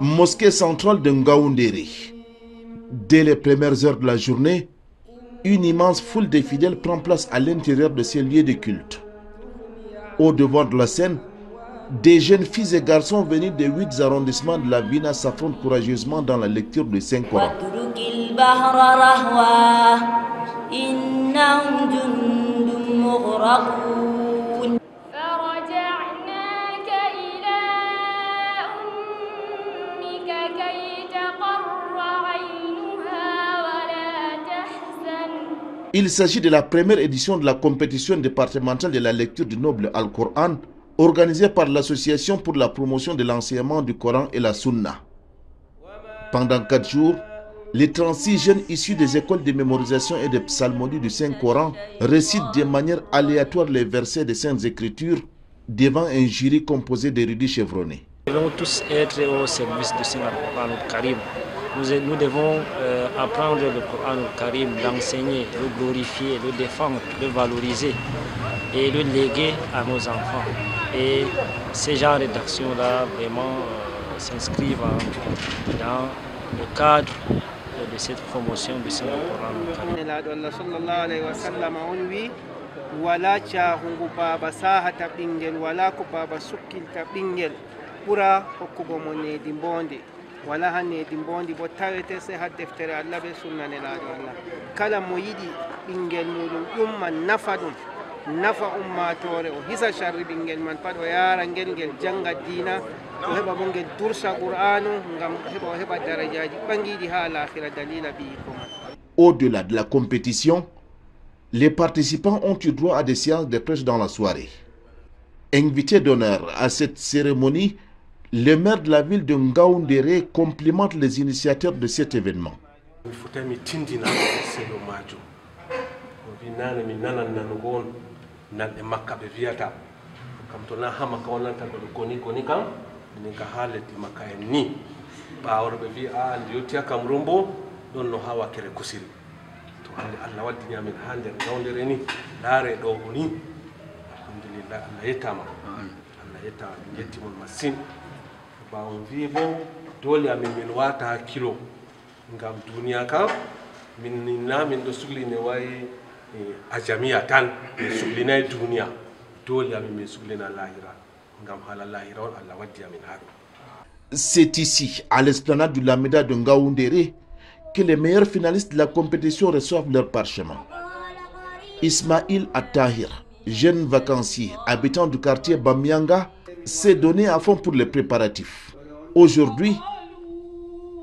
Mosquée centrale de Ngaoundéré. Dès les premières heures de la journée, une immense foule de fidèles prend place à l'intérieur de ces lieux de culte. Au devant de la scène, des jeunes filles et garçons venus des 8 arrondissements de la Vina s'affrontent courageusement dans la lecture du Saint-Coran. Il s'agit de la première édition de la compétition départementale de la lecture du noble Al-Coran, organisée par l'Association pour la promotion de l'enseignement du Coran et la Sunna. Pendant 4 jours, les 36 jeunes issus des écoles de mémorisation et de psalmodie du Saint-Coran récitent de manière aléatoire les versets des Saintes Écritures devant un jury composé d'érudits chevronnés. Nous devons tous être au service du Saint-Coran al-Karim. Nous devons apprendre le Coran al-Karim, l'enseigner, le glorifier, le défendre, le valoriser et le léguer à nos enfants. Et ces genres d'actions-là vraiment s'inscrivent dans le cadre de cette promotion du Saint-Coran al-Karim. wala hanne dimbondi bo tawete se ha deftere Allah be sunna nelaɗo Allah kala mo yiɗi ɓinguel muɗum ƴumma nafa ɗum nafa ummatore o hisa sharri ɓinguel man pat o yara ngel janga dina o heɓa bo ngel dursa qur'anu ngam heɓa o heɓa darajaji ɓangiɗi ha lahira dalila ɓiyiko man. Au-delà de la compétition, les participants ont eu droit à des séances de presse dans la soirée. Invité d'honneur à cette cérémonie, le maire de la ville de Ngaoundéré complimente les initiateurs de cet événement. on vit bon dole amin min wata kilo ngam duniya kam min na min do sugli ne way a jami'a tan min suglina duniya dole amin min suglina lahira ngam hala lahira on Allah waddi amin hado. C'est ici, à l'esplanade du Lameda de Ngaoundéré, que les meilleurs finalistes de la compétition reçoivent leur parchemin. Ismail Attahir, jeune vacancier habitant du quartier Bamianga, s'est donné à fond pour les préparatifs. Aujourd'hui,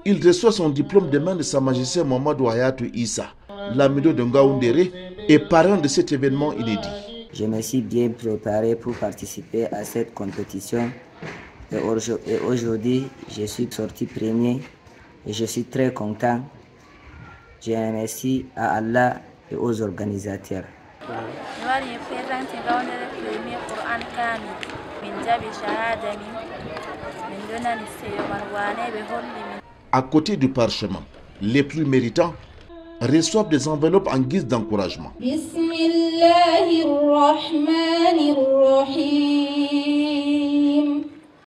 il reçoit son diplôme de main de Sa Majesté Mohamedou Hayatou Issa, l'amido de Ngaoundéré, et parrain de cet événement inédit. Je me suis bien préparé pour participer à cette compétition et aujourd'hui, je suis sorti premier et je suis très content. Je remercie à Allah et aux organisateurs. À côté du parchemin, les plus méritants reçoivent des enveloppes en guise d'encouragement.